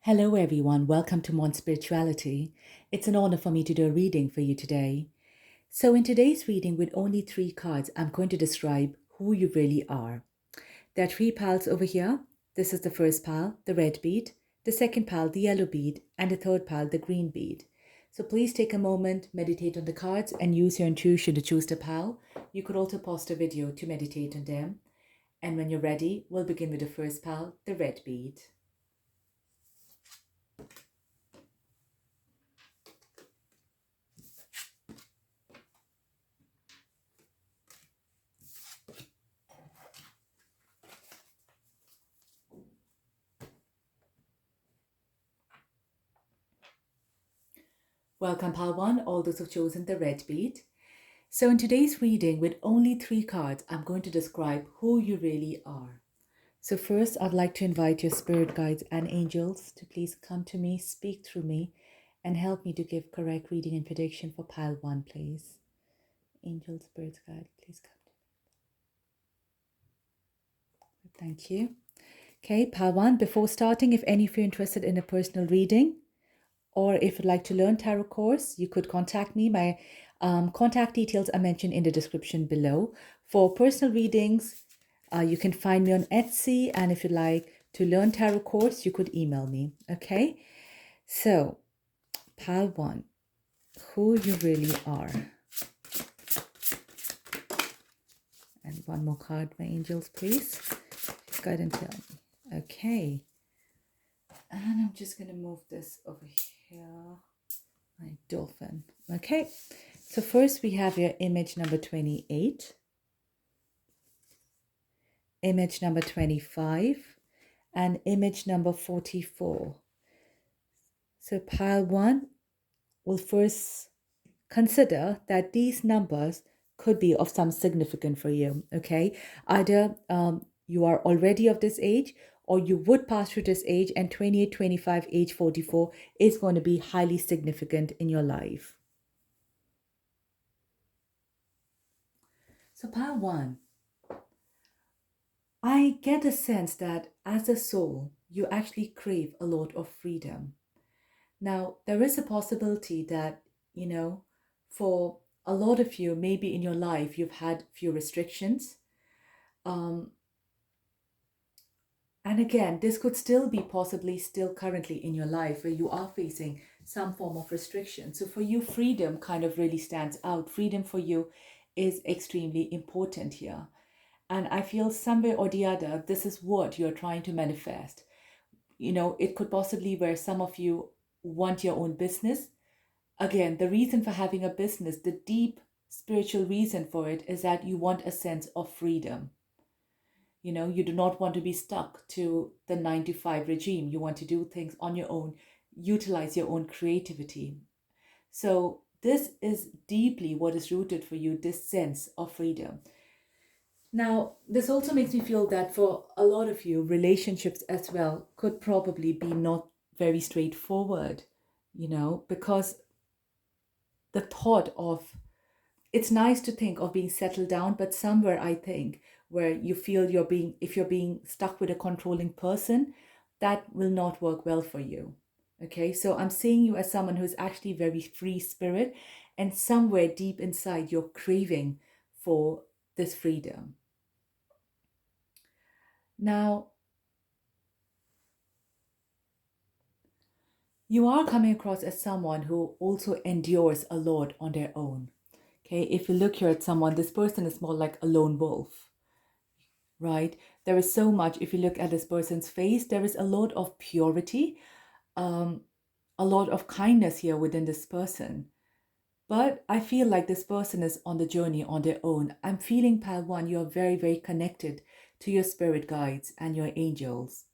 Hello, everyone. Welcome to Mon Spirituality. It's an honor for me to do a reading for you today. So, in today's reading, with only 3 cards, I'm going to describe who you really are. There are 3 piles over here. This is the first pile, the red bead, the second pile, the yellow bead, and the third pile, the green bead. So, please take a moment, meditate on the cards, and use your intuition to choose the pile. You could also pause the video to meditate on them. And when you're ready, we'll begin with the first pile, the red bead. Welcome, pile 1, all those who've chosen the red bead. So in today's reading, with only 3 cards, I'm going to describe who you really are. So first, I'd like to invite your spirit guides and angels to please come to me, speak through me, and help me to give correct reading and prediction for pile 1, please. Angel, spirit guide, please come to me. Thank you. Okay, pile 1, before starting, if any of you are interested in a personal reading, or if you'd like to learn tarot course, you could contact me. My contact details are mentioned in the description below. For personal readings, you can find me on Etsy. And if you'd like to learn tarot course, you could email me. Okay? So, pile 1, who you really are. And one more card, my angels, please. Guide and tell me. Okay. And I'm just going to move this over here. My dolphin. Okay, so first we have your image number 28, image number 25, and image number 44. So pile 1 will first consider that these numbers could be of some significance for you, okay? Either you are already of this age, or you would pass through this age, and 28, 25, age 44 is going to be highly significant in your life. So pile 1, I get a sense that as a soul, you actually crave a lot of freedom. Now, there is a possibility that, for a lot of you, maybe in your life, you've had few restrictions. And again, this could still be possibly still currently in your life where you are facing some form of restriction. So for you, freedom kind of really stands out. Freedom for you is extremely important here. And I feel somewhere or the other, this is what you're trying to manifest. It could possibly where some of you want your own business. Again, the reason for having a business, the deep spiritual reason for it is that you want a sense of freedom. You do not want to be stuck to the 9-to-5 regime. You want to do things on your own, utilize your own creativity. So this is deeply what is rooted for you, this sense of freedom. Now, this also makes me feel that for a lot of you, relationships as well could probably be not very straightforward, because the thought of, it's nice to think of being settled down, but somewhere I think where you feel if you're being stuck with a controlling person, that will not work well for you. Okay, so I'm seeing you as someone who's actually very free spirit, and somewhere deep inside you're craving for this freedom. Now, you are coming across as someone who also endures a lot on their own. Okay, if you look here at someone, this person is more like a lone wolf, right? There is so much, if you look at this person's face, there is a lot of purity, a lot of kindness here within this person. But I feel like this person is on the journey on their own. I'm feeling, pile 1, you're very, very connected to your spirit guides and your angels.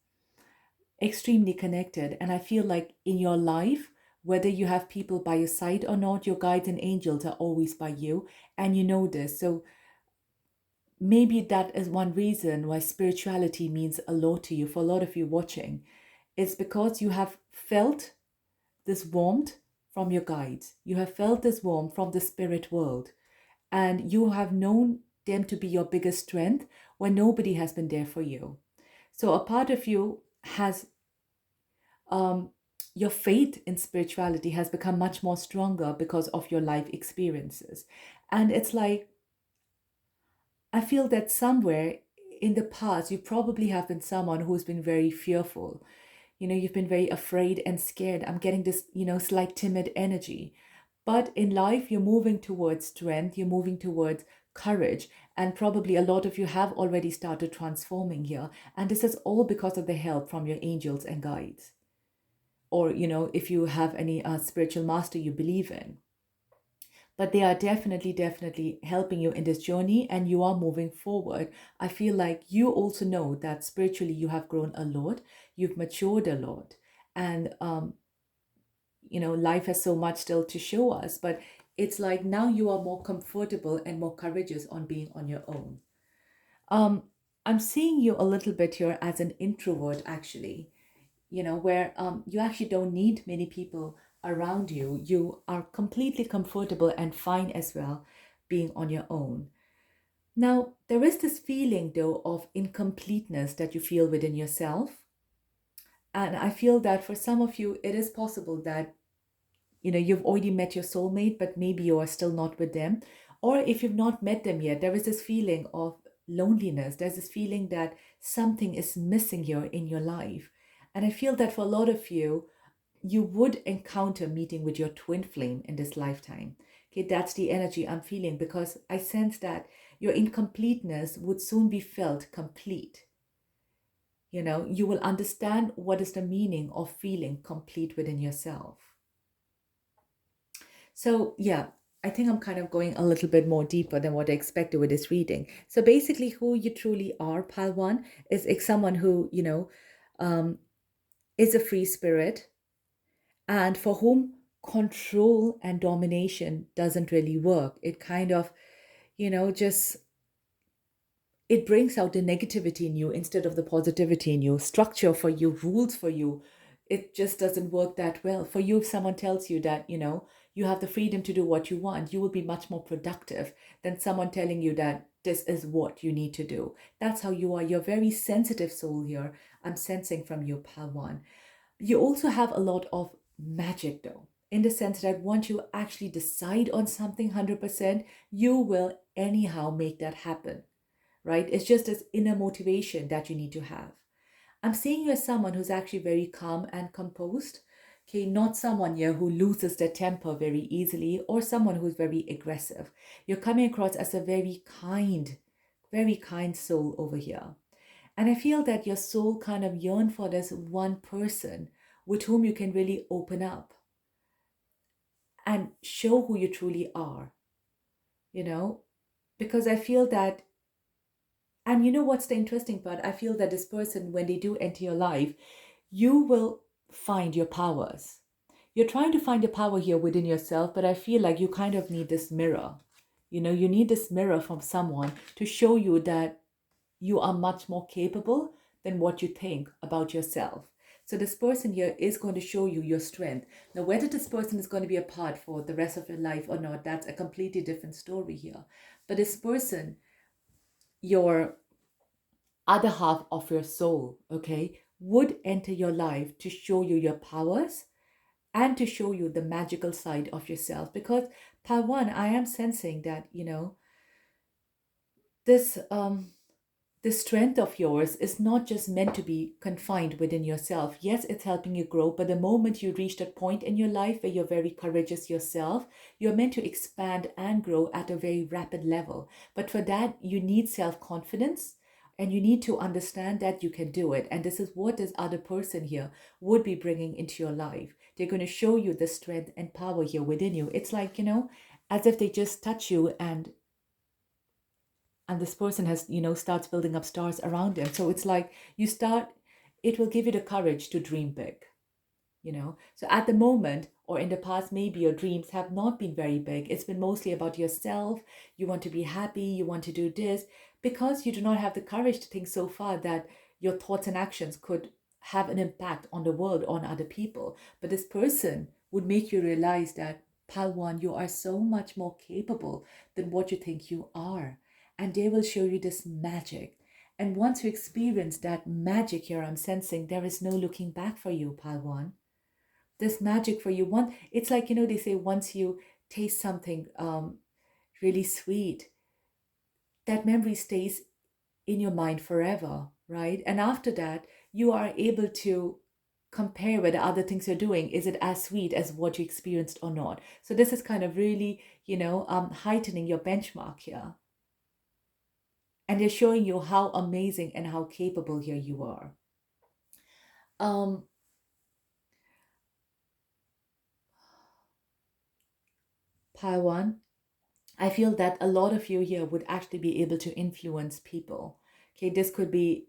Extremely connected. And I feel like in your life, whether you have people by your side or not, your guides and angels are always by you. And you know this. So maybe that is one reason why spirituality means a lot to you. For a lot of you watching, it's because you have felt this warmth from your guides. You have felt this warmth from the spirit world. And you have known them to be your biggest strength when nobody has been there for you. So a part of you has um, your faith in spirituality has become much more stronger because of your life experiences. And it's like, I feel that somewhere in the past, you probably have been someone who's been very fearful. You've been very afraid and scared. I'm getting this, slight timid energy. But in life, you're moving towards strength, you're moving towards courage, and probably a lot of you have already started transforming here. And this is all because of the help from your angels and guides. Or, if you have any spiritual master you believe in. But they are definitely, definitely helping you in this journey and you are moving forward. I feel like you also know that spiritually you have grown a lot, you've matured a lot. And, life has so much still to show us, but it's like now you are more comfortable and more courageous on being on your own. Um, I'm seeing you a little bit here as an introvert, actually, where you actually don't need many people around you. You are completely comfortable and fine as well being on your own. Now, there is this feeling, though, of incompleteness that you feel within yourself. And I feel that for some of you, it is possible that you've already met your soulmate, but maybe you are still not with them. Or if you've not met them yet, there is this feeling of loneliness. There's this feeling that something is missing here in your life. And I feel that for a lot of you, you would encounter meeting with your twin flame in this lifetime. Okay, that's the energy I'm feeling because I sense that your incompleteness would soon be felt complete. You will understand what is the meaning of feeling complete within yourself. So, yeah, I think I'm kind of going a little bit more deeper than what I expected with this reading. So, basically, who you truly are, Pal One, is someone who, um, is a free spirit and for whom control and domination doesn't really work. It kind of, just it brings out the negativity in you instead of the positivity in you. Structure for you, rules for you, it just doesn't work that well. For you, if someone tells you that, you have the freedom to do what you want, you will be much more productive than someone telling you that this is what you need to do. That's how you are. You're a very sensitive soul here. I'm sensing from you, Palwan. You also have a lot of magic, though, in the sense that once you actually decide on something 100%, you will anyhow make that happen, right? It's just this inner motivation that you need to have. I'm seeing you as someone who's actually very calm and composed. Okay, not someone here who loses their temper very easily or someone who's very aggressive. You're coming across as a very kind soul over here. And I feel that your soul kind of yearn for this one person with whom you can really open up and show who you truly are, you know? Because I feel that, and you know what's the interesting part? I feel that this person, when they do enter your life, you will find your powers. You're trying to find the power here within yourself, but I feel like you kind of need this mirror. You need this mirror from someone to show you that you are much more capable than what you think about yourself. So this person here is going to show you your strength. Now, whether this person is going to be a part for the rest of your life or not, that's a completely different story here. But this person, your other half of your soul, okay, would enter your life to show you your powers and to show you the magical side of yourself. Because, part one, I am sensing that, this this strength of yours is not just meant to be confined within yourself. Yes, it's helping you grow, but the moment you reach that point in your life where you're very courageous yourself, you're meant to expand and grow at a very rapid level. But for that, you need self-confidence and you need to understand that you can do it. And this is what this other person here would be bringing into your life. They're going to show you the strength and power here within you. It's like, as if they just touch you and this person has starts building up stars around them. So it's like it will give you the courage to dream big. So at the moment or in the past, maybe your dreams have not been very big. It's been mostly about yourself. You want to be happy, you want to do this, because you do not have the courage to think so far that your thoughts and actions could have an impact on the world, on other people. But this person would make you realize that, Palwan, you are so much more capable than what you think you are. And they will show you this magic. And once you experience that magic here, I'm sensing there is no looking back for you, Palwan. This magic for you, one, it's like, they say once you taste something really sweet, that memory stays in your mind forever, right? And after that, you are able to compare whether other things you're doing, is it as sweet as what you experienced or not? So this is kind of really, heightening your benchmark here. And they're showing you how amazing and how capable here you are. Um, Paiwan, I feel that a lot of you here would actually be able to influence people. Okay, this could be,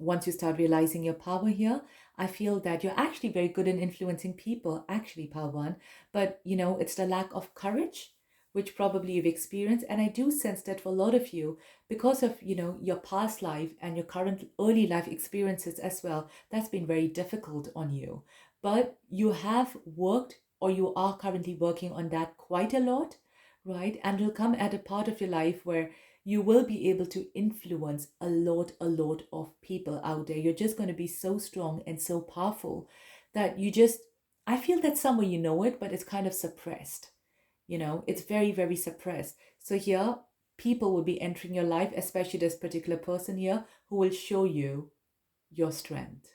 once you start realizing your power here, I feel that you're actually very good in influencing people, actually, Palwan. But, it's the lack of courage, which probably you've experienced. And I do sense that for a lot of you, because of, your past life and your current early life experiences as well, that's been very difficult on you. But you have worked or you are currently working on that quite a lot, right? And will come at a part of your life where you will be able to influence a lot of people out there. You're just going to be so strong and so powerful that I feel that somewhere you know it, but it's kind of suppressed. It's very, very suppressed. So here, people will be entering your life, especially this particular person here, who will show you your strength.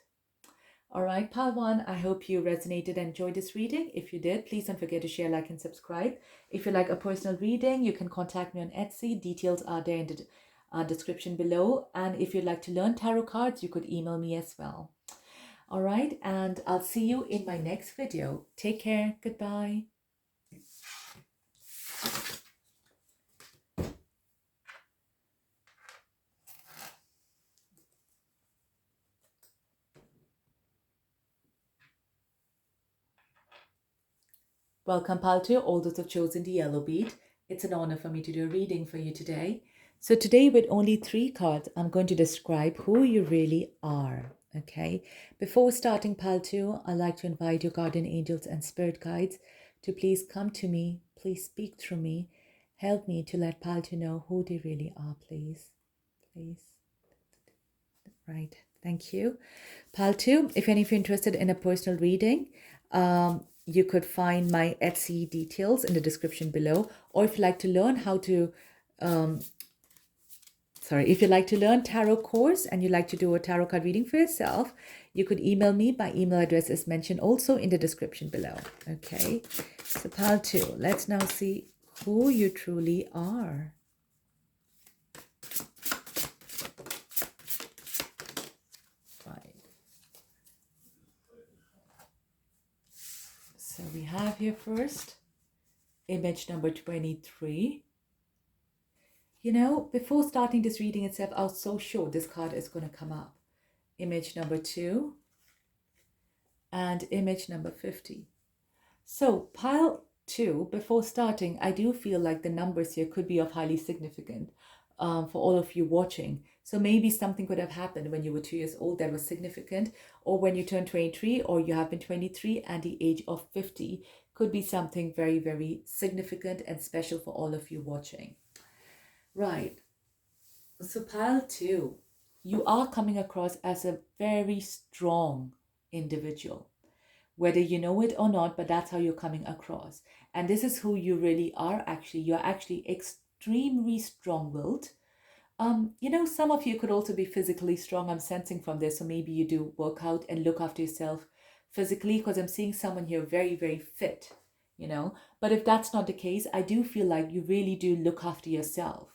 All right, Palwan, I hope you resonated and enjoyed this reading. If you did, please don't forget to share, like, and subscribe. If you like a personal reading, you can contact me on Etsy. Details are there in the description below. And if you'd like to learn tarot cards, you could email me as well. All right, and I'll see you in my next video. Take care. Goodbye. Welcome, pal, to all those who've chosen the yellow bead. It's an honor for me to do a reading for you today. So today, with only 3 cards, I'm going to describe who you really are. Okay. Before starting, pal, 2, I'd like to invite your guardian angels and spirit guides to please come to me. Please speak through me. Help me to let pal 2 know who they really are, please. Please. Right. Thank you. Pal 2, if any of you are interested in a personal reading, you could find my Etsy details in the description below. Or if you like to learn how to, if you like to learn tarot course and you like to do a tarot card reading for yourself, you could email me. My email address is mentioned also in the description below. Okay, so pal 2, let's now see who you truly are. So we have here first, image number 23. Before starting this reading itself, I was so sure this card is going to come up. Image number 2 and image number 50. So pile 2, before starting, I do feel like the numbers here could be of highly significant for all of you watching. So maybe something could have happened when you were 2 years old that was significant, or when you turned 23, or you have been 23 and the age of 50 could be something very, very significant and special for all of you watching. Right. So pile 2, you are coming across as a very strong individual. Whether you know it or not, but that's how you're coming across. And this is who you really are actually. You're actually extremely strong-willed. Some of you could also be physically strong. I'm sensing from this. So maybe you do work out and look after yourself physically, because I'm seeing someone here very, very fit, But if that's not the case, I do feel like you really do look after yourself.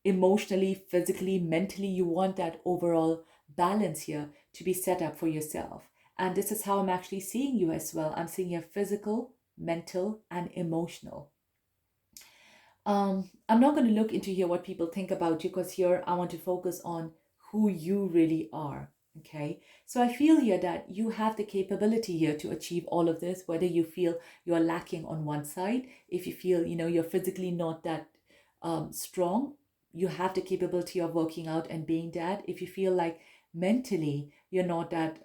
Emotionally, physically, mentally, you want that overall balance here to be set up for yourself. And this is how I'm actually seeing you as well. I'm seeing you physical, mental, and emotional. I'm not going to look into here what people think about you, because here I want to focus on who you really are. Okay, so I feel here that you have the capability here to achieve all of this, whether you feel you're lacking on one side, if you feel, you're physically not that strong, you have the capability of working out and being that. If you feel like mentally you're not that,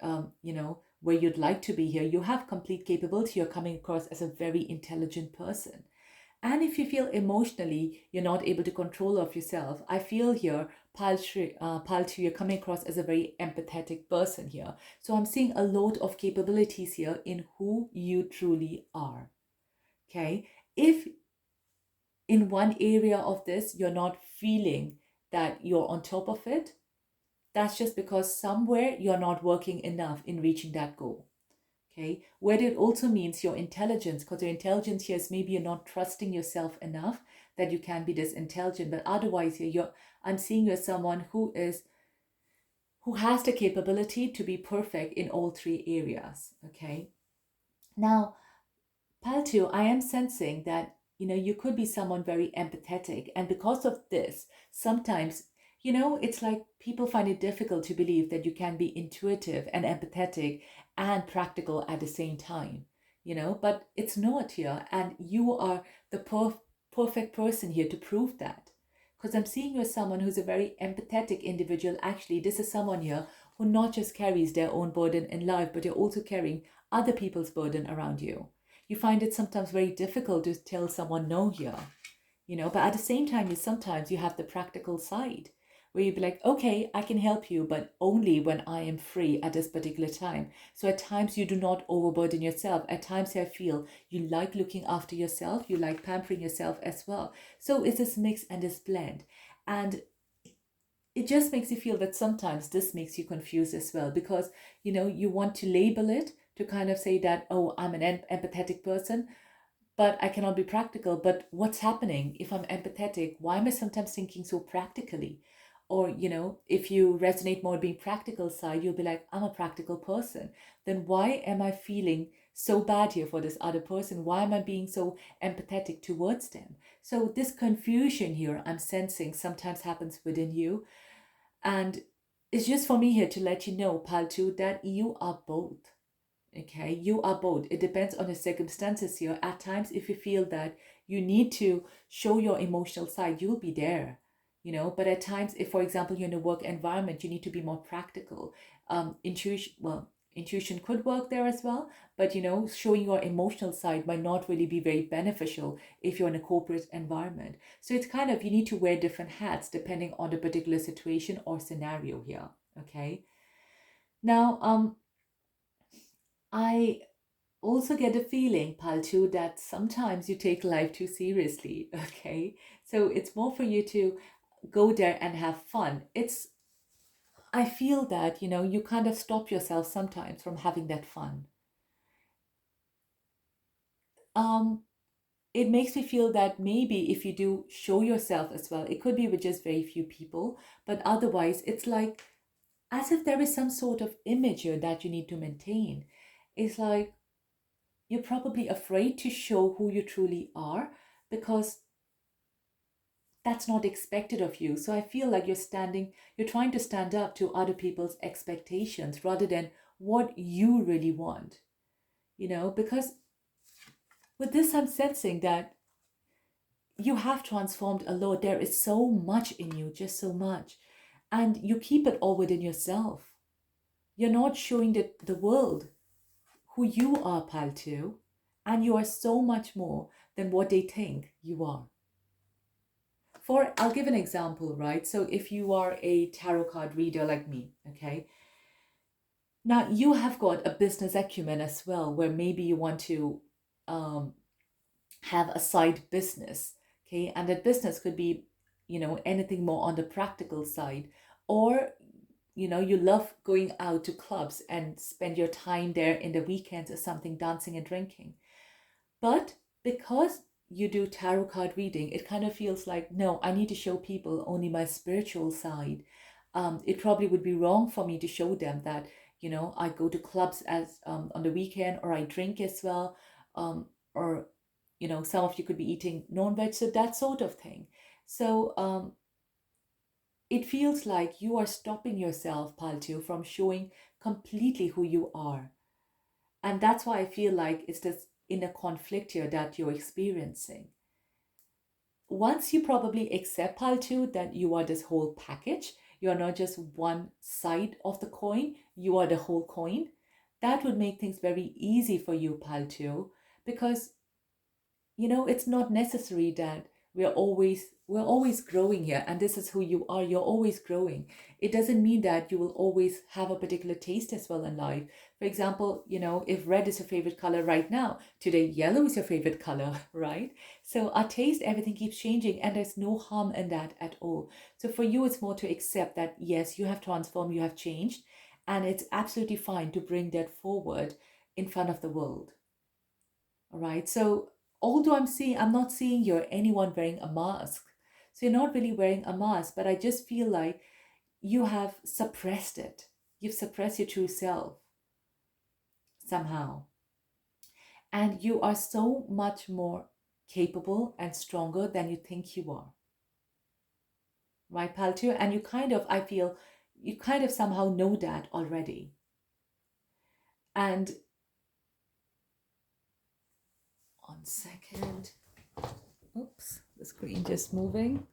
where you'd like to be here, you have complete capability. You're coming across as a very intelligent person. And if you feel emotionally you're not able to control of yourself, I feel here, Pal 2, you're coming across as a very empathetic person here. So I'm seeing a lot of capabilities here in who you truly are. Okay. If in one area of this you're not feeling that you're on top of it, that's just because somewhere you're not working enough in reaching that goal. Okay, where it also means your intelligence, because your intelligence here is maybe you're not trusting yourself enough that you can be this intelligent, but otherwise here you're, I'm seeing you as someone who has the capability to be perfect in all three areas. Okay, now Paltu, I am sensing that, you could be someone very empathetic. And because of this, sometimes, it's like people find it difficult to believe that you can be intuitive and empathetic and practical at the same time, but it's not here. And you are the perfect person here to prove that. Because I'm seeing you as someone who's a very empathetic individual. Actually, this is someone here who not just carries their own burden in life, but you're also carrying other people's burden around you. You find it sometimes very difficult to tell someone no here, but at the same time, sometimes you have the practical side where you be like, okay, I can help you, but only when I am free at this particular time. So at times you do not overburden yourself. At times I feel you like looking after yourself, you like pampering yourself as well. So it's this mix and this blend. And it just makes you feel that sometimes this makes you confused as well, because you want to label it to kind of say that, oh, I'm an empathetic person, but I cannot be practical. But what's happening if I'm empathetic? Why am I sometimes thinking so practically? Or, if you resonate more being practical side, you'll be like, I'm a practical person. Then why am I feeling so bad here for this other person? Why am I being so empathetic towards them? So this confusion here I'm sensing sometimes happens within you. And it's just for me here to let you know, Paltu, that you are both. Okay, you are both. It depends on the circumstances here. At times, if you feel that you need to show your emotional side, you'll be there, But at times, if, for example, you're in a work environment, you need to be more practical. Intuition could work there as well, but showing your emotional side might not really be very beneficial if you're in a corporate environment. So it's kind of you need to wear different hats depending on the particular situation or scenario here. Okay. Now, I also get a feeling, Palchu, that sometimes you take life too seriously, okay? So it's more for you to go there and have fun. I feel that, you kind of stop yourself sometimes from having that fun. Um, it makes me feel that maybe if you do show yourself as well, it could be with just very few people, but otherwise it's like as if there is some sort of image here that you need to maintain. It's like you're probably afraid to show who you truly are because that's not expected of you. So I feel like you're trying to stand up to other people's expectations rather than what you really want, because with this, I'm sensing that you have transformed a lot. There is so much in you, just so much. And you keep it all within yourself. You're not showing the world who you are, Paltu, and you are so much more than what they think you are. I'll give an example, right? So if you are a tarot card reader like me, okay, now you have got a business acumen as well, where maybe you want to um, have a side business, okay, and that business could be, anything more on the practical side, or you love going out to clubs and spend your time there in the weekends or something, dancing and drinking. But because you do tarot card reading, it kind of feels like, no, I need to show people only my spiritual side. It probably would be wrong for me to show them that, I go to clubs as on the weekend, or I drink as well, or, some of you could be eating non-veg, so that sort of thing. So it feels like you are stopping yourself, Paltu, from showing completely who you are. And that's why I feel like it's this inner conflict here that you're experiencing. Once you probably accept, Paltu, that you are this whole package, you are not just one side of the coin, you are the whole coin, that would make things very easy for you, Paltu, because it's not necessary that we're always growing here, and this is who you are. You're always growing. It doesn't mean that you will always have a particular taste as well in life. For example, if red is your favorite color right now, today yellow is your favorite color, right? So our taste, everything keeps changing, and there's no harm in that at all. So for you, it's more to accept that yes, you have transformed, you have changed, and it's absolutely fine to bring that forward in front of the world. All right. So although I'm not seeing you're anyone wearing a mask. So you're not really wearing a mask, but I just feel like you have suppressed it. You've suppressed your true self somehow. And you are so much more capable and stronger than you think you are. Right, Paltu? And I feel, you kind of somehow know that already. And 1 second. Oops, the screen just moving.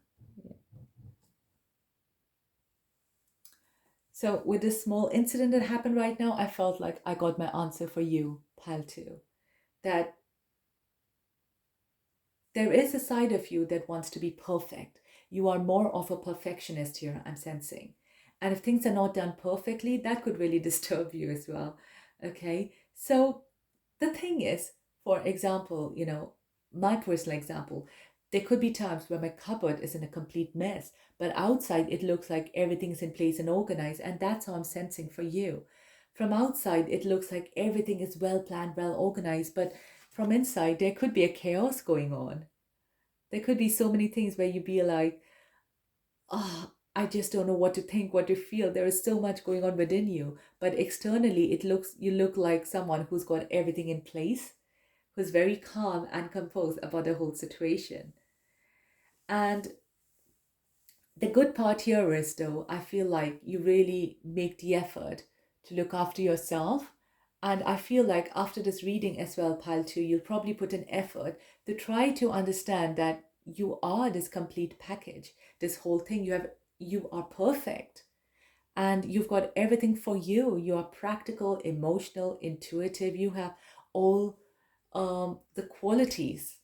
So with this small incident that happened right now, I felt like I got my answer for you, Paltu. That there is a side of you that wants to be perfect. You are more of a perfectionist here, I'm sensing. And if things are not done perfectly, that could really disturb you as well. Okay. So the thing is, for example, my personal example, there could be times where my cupboard is in a complete mess, but outside it looks like everything's in place and organized, and that's how I'm sensing for you. From outside, it looks like everything is well planned, well organized, but from inside, there could be a chaos going on. There could be so many things where you be like, I just don't know what to think, what to feel. There is so much going on within you, but externally, you look like someone who's got everything in place, who's very calm and composed about the whole situation. And the good part here is, though, I feel like you really make the effort to look after yourself. And I feel like after this reading as well, Pile 2, you'll probably put an effort to try to understand that you are this complete package, this whole thing. You are perfect, and you've got everything for you. You are practical, emotional, intuitive. You have all the qualities,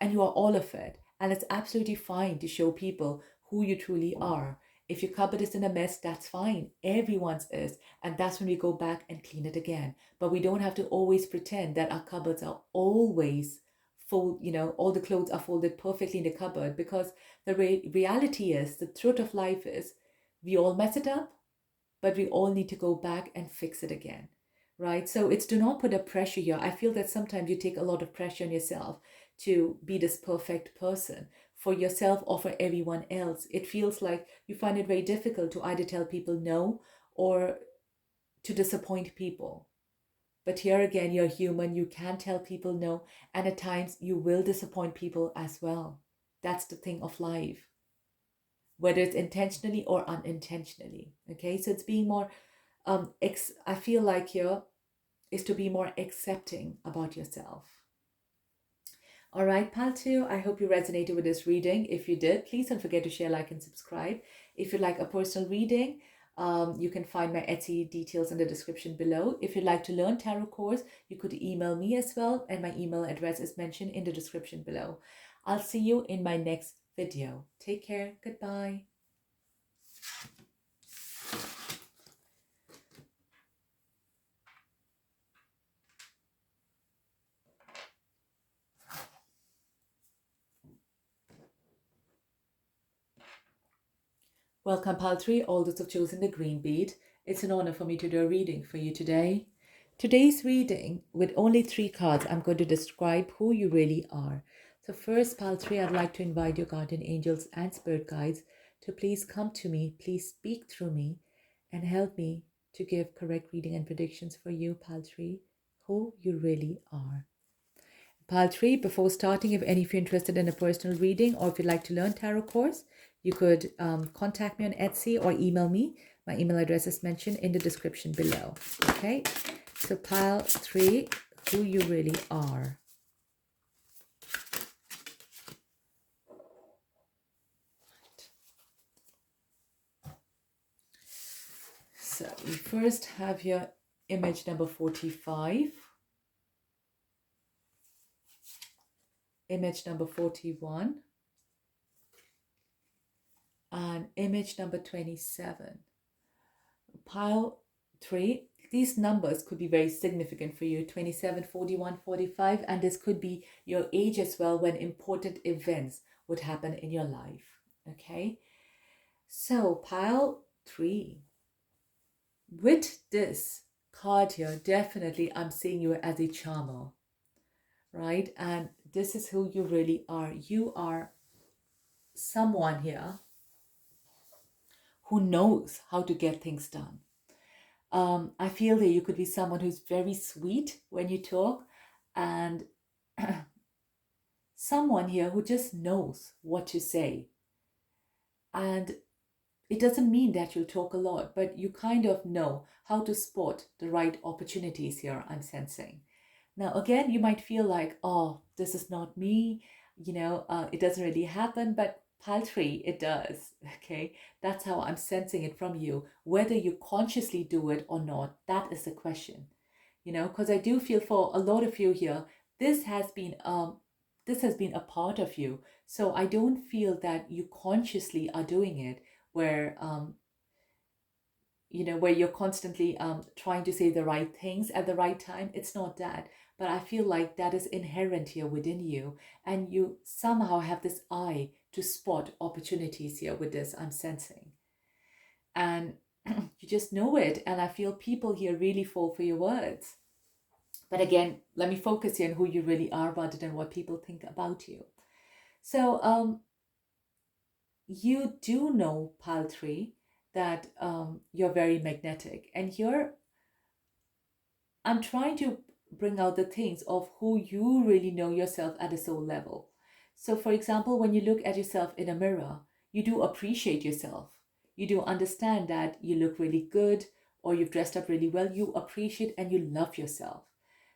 and you are all of it. And it's absolutely fine to show people who you truly are. If your cupboard is in a mess, that's fine. Everyone's is. And that's when we go back and clean it again. But we don't have to always pretend that our cupboards are always full, all the clothes are folded perfectly in the cupboard, because the reality is, the truth of life is, we all mess it up, but we all need to go back and fix it again, right? So it's, do not put a pressure here. I feel that sometimes you take a lot of pressure on yourself to be this perfect person for yourself or for everyone else. It feels like you find it very difficult to either tell people no or to disappoint people. But here again, you're human. You can tell people no, and at times you will disappoint people as well. That's the thing of life, whether it's intentionally or unintentionally. Okay, so it's being more I feel like here is to be more accepting about yourself. All right, Paltu, I hope you resonated with this reading. If you did, please don't forget to share, like, and subscribe. If you'd like a personal reading, you can find my Etsy details in the description below. If you'd like to learn tarot course, you could email me as well, and my email address is mentioned in the description below. I'll see you in my next video. Take care. Goodbye. Welcome, Paltry, all those who've chosen the green bead. It's an honor for me to do a reading for you today. Today's reading, with only 3 cards, I'm going to describe who you really are. So first, Paltry, I'd like to invite your guardian angels and spirit guides to please come to me, please speak through me, and help me to give correct reading and predictions for you, Paltry, who you really are. Paltry, before starting, if any of you are interested in a personal reading or if you'd like to learn tarot course, you could contact me on Etsy or email me. My email address is mentioned in the description below. Okay, so Pile 3, who you really are. So we first have here image number 45. image number 41, and image number 27. Pile 3, these numbers could be very significant for you: 27, 41, 45, and this could be your age as well when important events would happen in your life. Okay, so pile 3, with this card here, definitely I'm seeing you as a charmer, right? And this is who you really are. You are someone here who knows how to get things done. I feel that you could be someone who's very sweet when you talk, and someone here who just knows what to say. And it doesn't mean that you'll talk a lot, but you kind of know how to spot the right opportunities here, I'm sensing. Now, again, you might feel like, oh, this is not me, it doesn't really happen, but paltry, it does. Okay, that's how I'm sensing it from you. Whether you consciously do it or not, that is the question. Because I do feel for a lot of you here, this has been this has been a part of you. So I don't feel that you consciously are doing it, where where you're constantly trying to say the right things at the right time. It's not that, but I feel like that is inherent here within you, and you somehow have this eye to spot opportunities here with this, I'm sensing. And you just know it, and I feel people here really fall for your words. But again, let me focus here on who you really are rather than what people think about you. So you do know, Paltry, that you're very magnetic. And here I'm trying to bring out the things of who you really know yourself at a soul level. So, for example, when you look at yourself in a mirror, you do appreciate yourself. You do understand that you look really good or you've dressed up really well. You appreciate and you love yourself.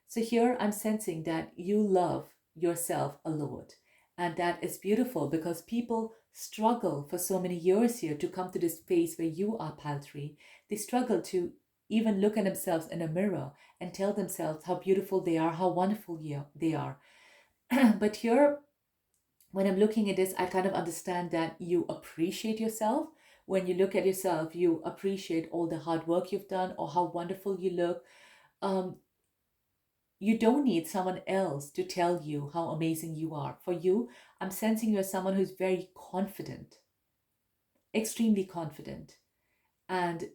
So, here I'm sensing that you love yourself a lot. And that is beautiful because people struggle for so many years here to come to this space where you are, Paltry. They struggle to even look at themselves in a mirror and tell themselves how beautiful they are, how wonderful they are. But here, when I'm looking at this, I kind of understand that you appreciate yourself. When you look at yourself, you appreciate all the hard work you've done or how wonderful you look. Um, you don't need someone else to tell you how amazing you are. For you, I'm sensing you're someone who's very confident, extremely confident, and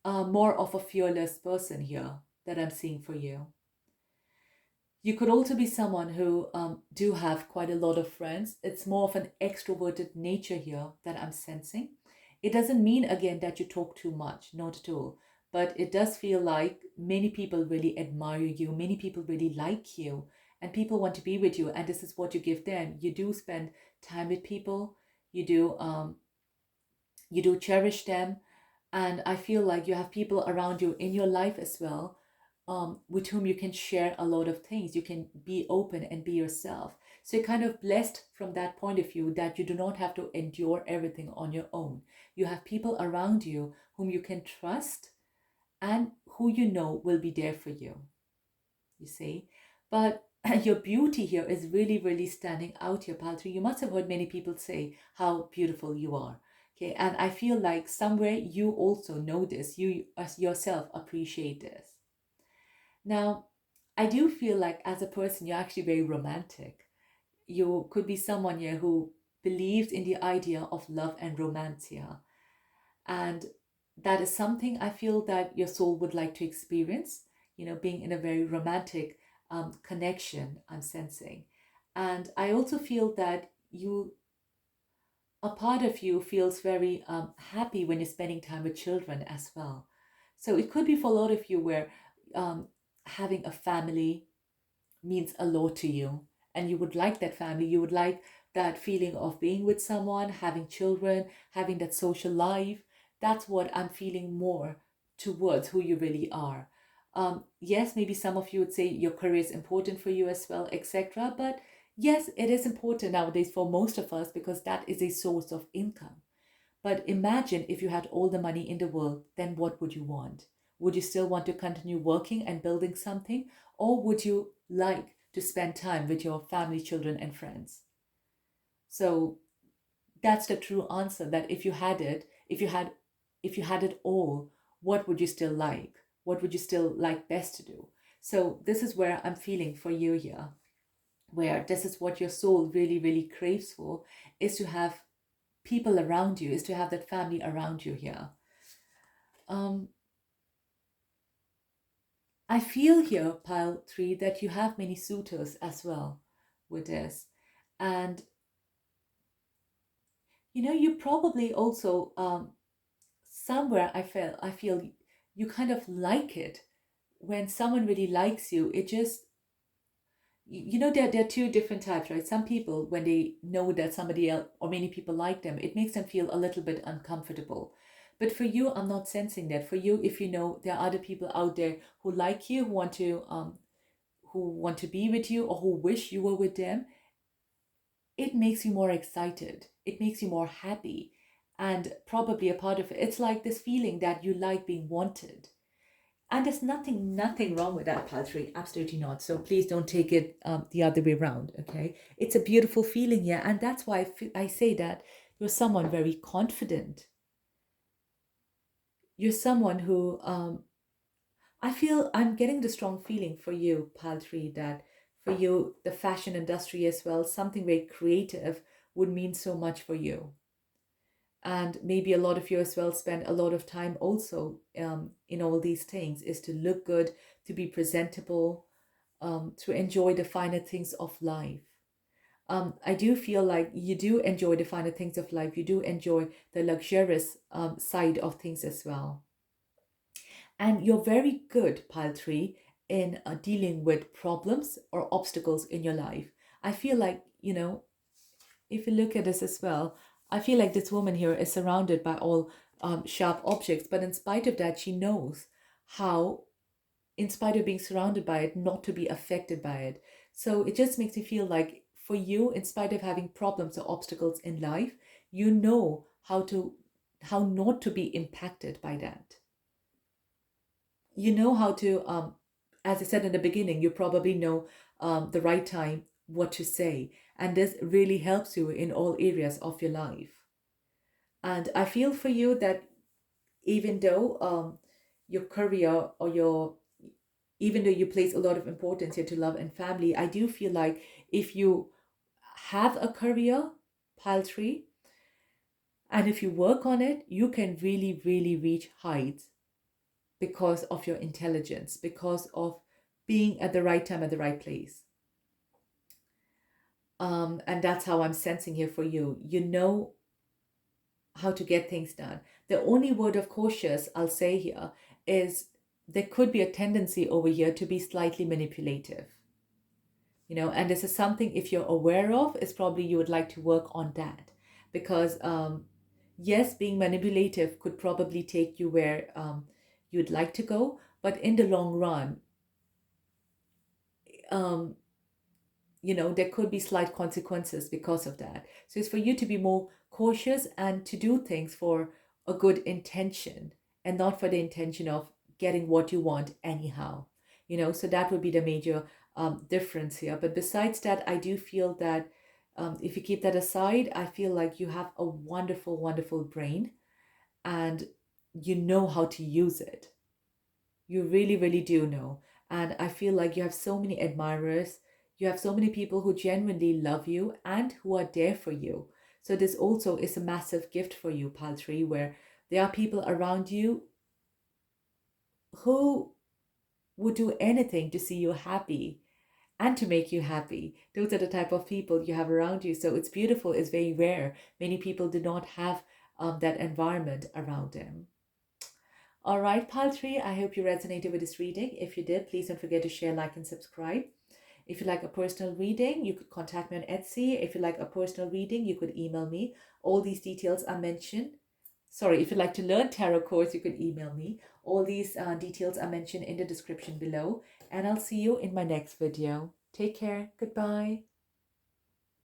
more of a fearless person here that I'm seeing for you. You could also be someone who do have quite a lot of friends. It's more of an extroverted nature here that I'm sensing. It doesn't mean, again, that you talk too much, not at all. But it does feel like many people really admire you, many people really like you, and people want to be with you. And this is what you give them. You do spend time with people. You do cherish them, and I feel like you have people around you in your life as well, with whom you can share a lot of things. You can be open and be yourself. So you're kind of blessed from that point of view that you do not have to endure everything on your own. You have people around you whom you can trust and who you know will be there for you, you see. But your beauty here is really, really standing out here, Paltry. You must have heard many people say how beautiful you are. Okay, and I feel like somewhere you also know this. You as yourself appreciate this. Now, I do feel like as a person, you're actually very romantic. You could be someone here who believes in the idea of love and romance here. And that is something I feel that your soul would like to experience, being in a very romantic connection, I'm sensing. And I also feel that a part of you feels very happy when you're spending time with children as well. So it could be for a lot of you where having a family means a lot to you, and you would like that family. You would like that feeling of being with someone, having children, having that social life. That's what I'm feeling more towards who you really are. Yes, maybe some of you would say your career is important for you as well, etc. But yes, it is important nowadays for most of us because that is a source of income. But imagine if you had all the money in the world, then what would you want? Would you still want to continue working and building something? Or would you like to spend time with your family, children, and friends. So that's the true answer, that if you had it, if you had it all, what would you still like? What would you still like best to do? So this is where I'm feeling for you here, where this is what your soul really, really craves for, is to have people around you, is to have that family around you here. Um, I feel here, pile three, that you have many suitors as well with this. And you probably also somewhere I feel you kind of like it when someone really likes you. It just there are two different types, right? Some people, when they know that somebody else or many people like them, it makes them feel a little bit uncomfortable. But for you, I'm not sensing that. For you, if you know there are other people out there who like you, who want to be with you, or who wish you were with them, it makes you more excited. It makes you more happy. And probably a part of it, it's like this feeling that you like being wanted. And there's nothing wrong with that, Paltry. Absolutely not. So please don't take it the other way around, okay? It's a beautiful feeling, yeah. And that's why I say that you're someone very confident. You're someone who, I feel I'm getting the strong feeling for you, Paltry, that for you, the fashion industry as well, something very creative would mean so much for you. And maybe a lot of you as well spend a lot of time also in all these things, is to look good, to be presentable, to enjoy the finer things of life. I do feel like you do enjoy the finer things of life. You do enjoy the luxurious side of things as well. And you're very good, Paltry, in dealing with problems or obstacles in your life. I feel like, if you look at this as well, I feel like this woman here is surrounded by all sharp objects, but in spite of that, she knows how, in spite of being surrounded by it, not to be affected by it. So it just makes me feel like for you, in spite of having problems or obstacles in life, you know how not to be impacted by that. You know how to, as I said in the beginning, you probably know the right time, what to say. And this really helps you in all areas of your life. And I feel for you that even though your career or even though you place a lot of importance here to love and family, I do feel like if you have a career, Paltry, and if you work on it, you can really, really reach heights because of your intelligence, because of being at the right time at the right place. And that's how I'm sensing here for you. You know how to get things done. The only word of cautious I'll say here is there could be a tendency over here to be slightly manipulative. And this is something, if you're aware of, is probably you would like to work on that. Because yes, being manipulative could probably take you where you'd like to go, but in the long run, um, there could be slight consequences because of that. So it's for you to be more cautious and to do things for a good intention, and not for the intention of getting what you want anyhow. So that would be the major difference here. But besides that, I do feel that if you keep that aside, I feel like you have a wonderful, wonderful brain, and you know how to use it. You really, really do know. And I feel like you have so many admirers. You have so many people who genuinely love you and who are there for you. So this also is a massive gift for you, Paltry, where there are people around you who would do anything to see you happy and to make you happy. Those are the type of people you have around you. So it's beautiful. It's very rare. Many people do not have that environment around them. All right, Paltry, I hope you resonated with this reading. If you did, please don't forget to share, like, and subscribe. If you like a personal reading, you could contact me on Etsy. If you like a personal reading, you could email me. All these details are mentioned. Sorry, if you'd like to learn tarot cards, you could email me. All these details are mentioned in the description below. And I'll see you in my next video. Take care. Goodbye.